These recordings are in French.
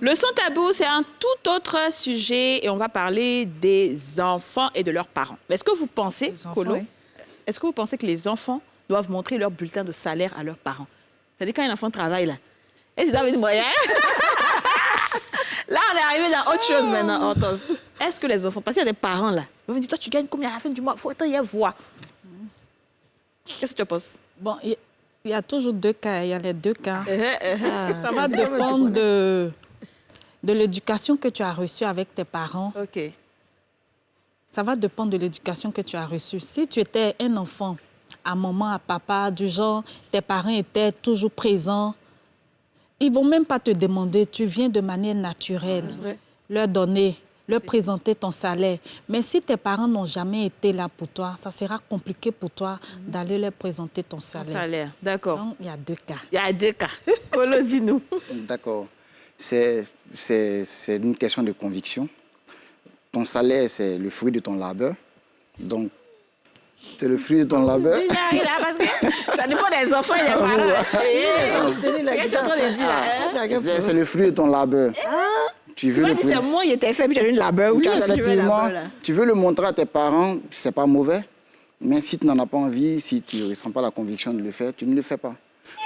Le son tabou, c'est un tout autre sujet et on va parler des enfants et de leurs parents. Est-ce que vous pensez, Kolo, est-ce que vous pensez que les enfants doivent montrer leur bulletin de salaire à leurs parents? C'est-à-dire quand un enfant travaille, là, et c'est dans les moyens. Là, on est arrivé dans autre chose maintenant, Hortense. Est-ce que les enfants, parce qu'il y a des parents, là, ils vont me dire, toi, tu gagnes combien à la fin du mois? Il faut attendre, il y a voix. Qu'est-ce que tu penses? Bon, il y a toujours deux cas, il y a les deux cas. Ça va dépendre de l'éducation que tu as reçue avec tes parents. OK. Ça va dépendre de l'éducation que tu as reçue. Si tu étais un enfant à maman, à papa, du genre, tes parents étaient toujours présents, ils ne vont même pas te demander, tu viens de manière naturelle, leur donner, leur présenter ton salaire. Mais si tes parents n'ont jamais été là pour toi, ça sera compliqué pour toi d'aller leur présenter ton salaire. D'accord. Donc, il y a deux cas. Il y a deux cas. Kolo, dis-nous. D'accord. C'est une question de conviction. Ton salaire, c'est le fruit de ton labeur. Donc, c'est le fruit de ton labeur. Parce que ça dépend des enfants, il y a parents. C'est le fruit de ton labeur. Tu veux le c'est moi, il était fait, puis j'ai eu une labeur. Oui, effectivement. Tu veux le montrer à tes parents, c'est pas mauvais. Mais si tu n'en as pas envie, si tu ne ressens pas la conviction de le faire, tu ne le fais pas.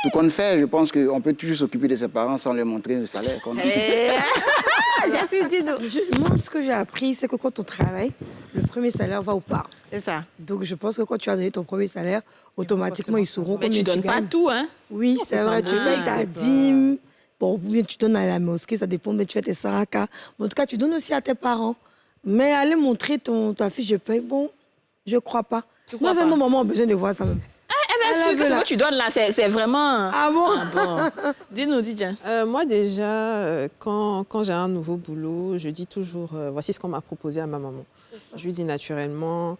Tout qu'on fait, je pense qu'on peut toujours s'occuper de ses parents sans leur montrer le salaire qu'on a. Moi, ce que j'ai appris, c'est que quand on travaille, le premier salaire va aux parents. C'est ça. Donc, je pense que quand tu as donné ton premier salaire, automatiquement, ils sauront combien tu donnes. Mais tu ne donnes pas tout, hein? Oui, c'est vrai. Tu payes ta dîme. Bon, ou bien tu donnes à la mosquée, ça dépend, mais tu fais tes saraka. Mais en tout cas, tu donnes aussi à tes parents. Mais aller montrer ta fiche de paye, bon, je ne crois pas. Dans un autre moment, on a besoin de voir ça même. Ce que tu donnes là, c'est vraiment... Ah bon, Dis-nous, Didja. Moi, déjà, quand j'ai un nouveau boulot, je dis toujours, voici ce qu'on m'a proposé à ma maman. Je lui dis naturellement...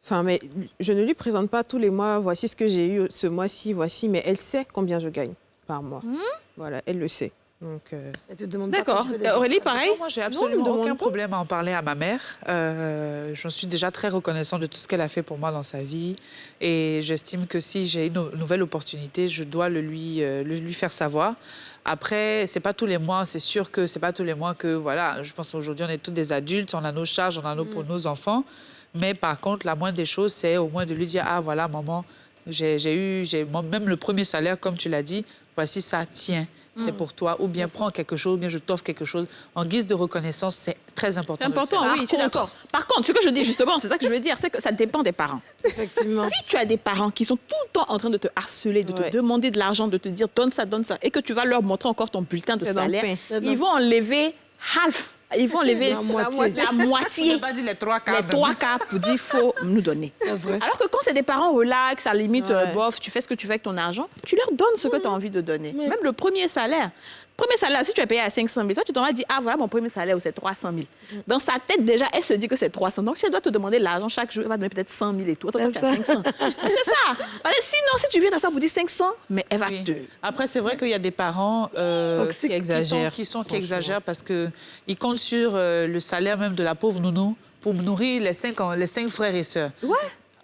Enfin, mais je ne lui présente pas tous les mois, voici ce que j'ai eu ce mois-ci, voici, mais elle sait combien je gagne par mois. Voilà, elle le sait. Donc, d'accord. Aurélie, pareil? Moi, j'ai absolument aucun problème à en parler à ma mère. J'en suis déjà très reconnaissante de tout ce qu'elle a fait pour moi dans sa vie. Et j'estime que si j'ai une nouvelle opportunité, je dois le lui faire savoir. Après, c'est pas tous les mois, c'est sûr que c'est pas tous les mois que, voilà, je pense qu'aujourd'hui, on est tous des adultes, on a nos charges, on a pour nos enfants. Mais par contre, la moindre des choses, c'est au moins de lui dire, ah, voilà, maman, même le premier salaire, comme tu l'as dit, voici ça, tiens. C'est pour toi, ou bien prends quelque chose, ou bien je t'offre quelque chose. En guise de reconnaissance, c'est très important. C'est important, oui, je suis d'accord. Par contre, ce que je dis justement, c'est ça que je veux dire, c'est que ça dépend des parents. Effectivement. Si tu as des parents qui sont tout le temps en train de te harceler, de te demander de l'argent, de te dire donne ça, et que tu vas leur montrer encore ton bulletin de salaire, ils vont enlever half. Ils vont enlever la moitié. Pas dire les trois quarts. Les trois quarts pour dire qu'il faut nous donner. Vrai. Alors que quand c'est des parents relax, à la limite, bof, tu fais ce que tu veux avec ton argent, tu leur donnes ce que tu as envie de donner. Même le premier salaire. Premier salaire, si tu es payé à 500 000, toi, tu t'en dis, ah, voilà mon premier salaire, ou c'est 300 000. Dans sa tête, déjà, elle se dit que c'est 300. Donc, si elle doit te demander l'argent chaque jour, elle va donner peut-être 100 000 et tout. Toi, tu as 500. C'est ça. Parce que sinon, si tu viens t'asseoir pour dire 500, mais elle va te... Après, c'est vrai qu'il y a des parents qui exagèrent parce qu'ils comptent sur le salaire même de la pauvre nounou pour nourrir les cinq frères et sœurs. Ouais.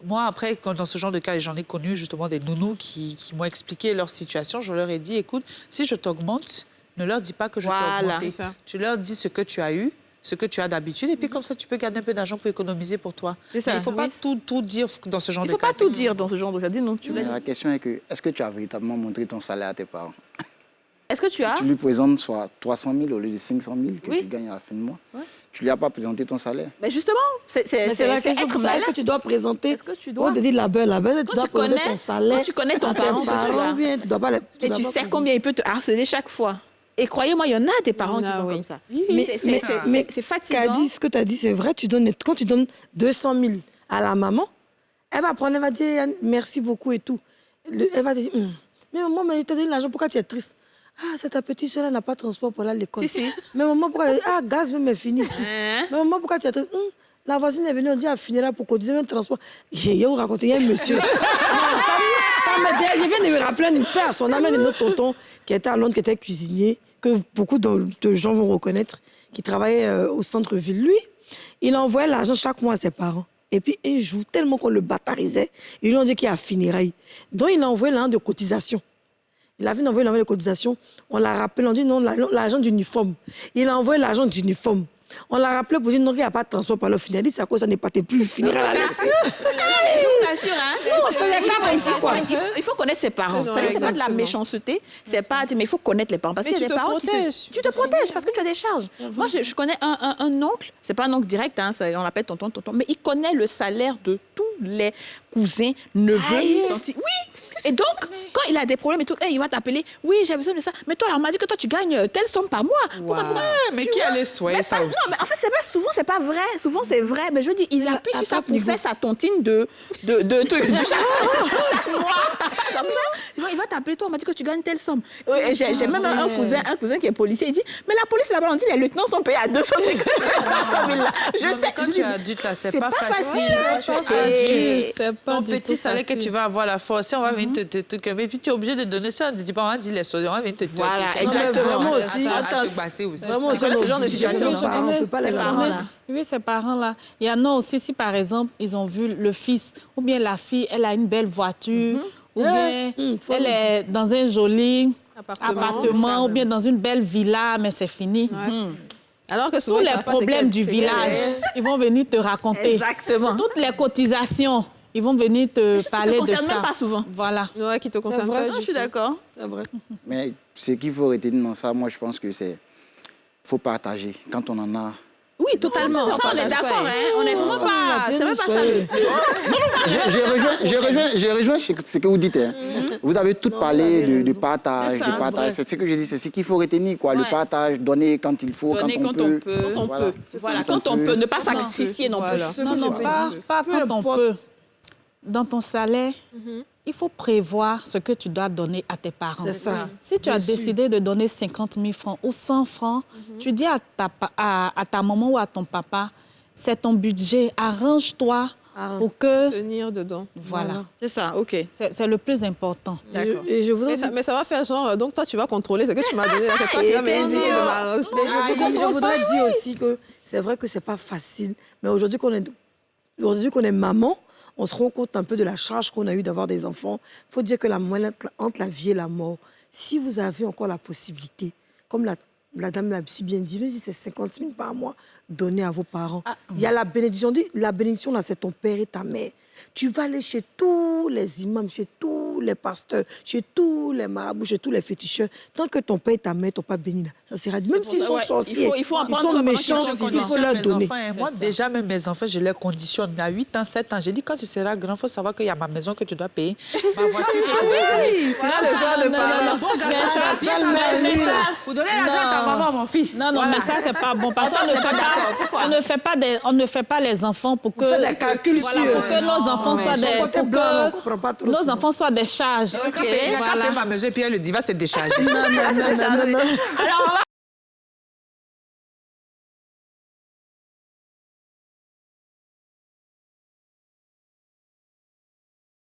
Moi, après, dans ce genre de cas, j'en ai connu justement des nounous qui m'ont expliqué leur situation. Je leur ai dit, écoute, si je t'augmente, ne leur dis pas que je t'ai augmenté. Tu leur dis ce que tu as eu, ce que tu as d'habitude, et puis comme ça, tu peux garder un peu d'argent pour économiser pour toi. Il ne faut pas tout dire dans ce genre de cas. Il ne faut pas tout dire dans ce genre de cas. Dis non, tu la question est que, est-ce que tu as véritablement montré ton salaire à tes parents? Est-ce que tu as? Tu lui présentes soit 300 000 au lieu de 500 000 que tu gagnes à la fin de mois. Tu lui as pas présenté ton salaire. Mais justement, c'est la question. Est-ce que tu dois présenter? Est-ce que tu dois? On te dit la belle, tu dois présenter ton salaire. Quand tu connais ton parent, bien, tu dois pas. Et tu sais combien il peut te harceler chaque fois. Et croyez-moi, il y en a des parents qui sont comme ça. Mais c'est fatigant. Ce que tu as dit, c'est vrai. Quand tu donnes 200 000 à la maman, elle va prendre, elle va dire merci beaucoup et tout. Elle va te dire, mais maman, mais je t'ai donné l'argent, pourquoi tu es triste? Ah, c'est ta petite soeur, elle n'a pas de transport pour aller à l'école. Si. Mais maman, pourquoi... Ah, gaz même est fini ici. Mais maman, pourquoi tu es triste? La voisine est venue, on dit, elle finira pour cotiser même transport. Il y a raconté, il y a un monsieur. Ça me dit, il vient de me rappeler une personne, on a même de notre tonton qui était à Londres, qui était cuisinier, que beaucoup de gens vont reconnaître, qui travaillait au centre-ville. Lui, il envoyait l'argent chaque mois à ses parents. Et puis, un jour, tellement qu'on le bâtarisait, ils lui ont dit qu'il y a funérailles. Donc, il a envoyé l'argent de cotisation. Il a vu envoyer les cotisations. On l'a rappelé, on dit non, l'argent d'uniforme. Il a envoyé l'argent d'uniforme. On l'a rappelé pour dire non, il n'y a pas de transport par le final. Il dit c'est à cause ça n'est pas plus, il finira à la laisser. Je t'assure, hein? Non, c'est des cas comme ça, quoi. Il faut connaître ses parents. Non, C'est pas de la exactement. méchanceté, c'est pas... Mais il faut connaître les parents. Parce Mais qu'il y a tu des te parents protèges. Tu te protèges parce que tu as des charges. Moi, je connais un oncle, c'est pas un oncle direct, hein, on l'appelle tonton, mais il connaît le salaire de tous les cousins, neveux, tantis. Oui! Et donc, quand il a des problèmes et tout, il va t'appeler. Oui, j'ai besoin de ça. Mais toi, alors, on m'a dit que toi, tu gagnes telle somme par mois. Pourquoi? Mais qui allait soigner ça aussi? Non, mais en fait, c'est pas souvent, c'est pas vrai. Souvent, c'est vrai. Mais je veux dire, il appuie sur ça pour faire sa tontine de chaque mois. Comme ça, il va t'appeler, toi, on m'a dit que tu gagnes telle somme. J'ai même un cousin qui est policier, il dit, mais la police là-bas, on dit les lieutenants sont payés à 250 000 là. Je sais. Quand tu es adulte, là, c'est pas facile. facile. C'est pas Ton du petit tout salaire que facile. tu vas avoir la force, on va venir te et puis tu es obligé de donner ça. On ne dit pas, on dit les choses, on va venir te Voilà, te exactement. Vraiment aussi. à te basser aussi. Vraiment, C'est ce genre de situation, nos parents, on ne peut pas les parents, ramener. là. Oui, ces parents-là. Il y en a aussi, si par exemple, ils ont vu le fils ou bien la fille, elle a une belle voiture, ou bien faut elle le est dans un joli Appartement. appartement, ou bien dans une belle villa, mais c'est fini. Alors que souvent, Tous ils les savent pas problèmes c'est du quel- village, ils vont venir te raconter. Exactement. Toutes les cotisations, ils vont venir te parler de concerne ça. même pas souvent. Voilà. Ouais, qui te concerne vrai, pas. Non, je du suis tout. d'accord. C'est vrai. Mais ce qu'il faut retenir dans ça, moi, je pense que c'est... faut partager. Quand on en a... Oui, totalement. Ça, on est partage pas, d'accord. hein. Hein. On est vraiment pas... C'est même pas ça. Je rejoins ce que vous dites. Hein. Vous avez tout parlé de partage, C'est ça, de partage. vrai. C'est ce que je dis, c'est ce qu'il faut retenir, quoi. Le Ouais. partage, donner quand il faut, Donner quand on peut. Quand on Voilà. peut. Voilà, quand on peut, ne pas sacrifier non plus. Voilà. Ce que Non, je non, peux pas, dire. pas Peu quand on importe. peut. Dans ton salaire, il faut prévoir ce que tu dois donner à tes parents. C'est ça. Si tu as décidé de donner 50 000 francs ou 100 francs, tu dis à ta maman ou à ton papa, c'est ton budget, arrange-toi pour que... Tenir dedans. Voilà, C'est ça, OK. c'est le plus important. D'accord. Et je voudrais Mais ça va faire genre, donc toi, tu vas contrôler ce que tu m'as donné. C'est toi qui vas me dire de m'arranger. je voudrais dire aussi que c'est vrai que c'est pas facile, mais aujourd'hui qu'on est maman, on se rend compte un peu de la charge qu'on a eue d'avoir des enfants. Il faut dire que la moyenne entre la vie et la mort, si vous avez encore la possibilité, comme la dame l'a si bien dit, même si c'est 50 000 par mois, donnez à vos parents. Il y a la bénédiction. La bénédiction, là, c'est ton père et ta mère. Tu vas aller chez tous les imams, chez tous les pasteurs, chez tous les marabouts, chez tous les féticheurs. Tant que ton père et ta mère t'ont pas béni, là, ça sera... Même s'ils sont ouais, sorciers, il faut ils apprendre sont pendant méchants, qu'ils sont il faut leur mes donner. enfants, hein. Moi, déjà, même mes enfants, je les conditionne. À 8 ans, 7 ans, j'ai dit, quand tu seras grand, il faut savoir qu'il y a ma maison que tu dois payer, ma voiture que tu dois payer. Voilà le genre de parents. Bon, garçon, ça va bien t'engager ça. Vous donnez l'argent à ta maman, mon fils. Non, non, mais ça, c'est pas bon. Parce qu'on ne fait pas les enfants pour que... Vous faites des calculs voilà, sur- pour que nos enfants soient Son des... côté pour blanc, on que comprend pas trop nos souvent. enfants soient des charges. Il a qu'à payer ma maison et puis elle, il va se décharger. Alors, on va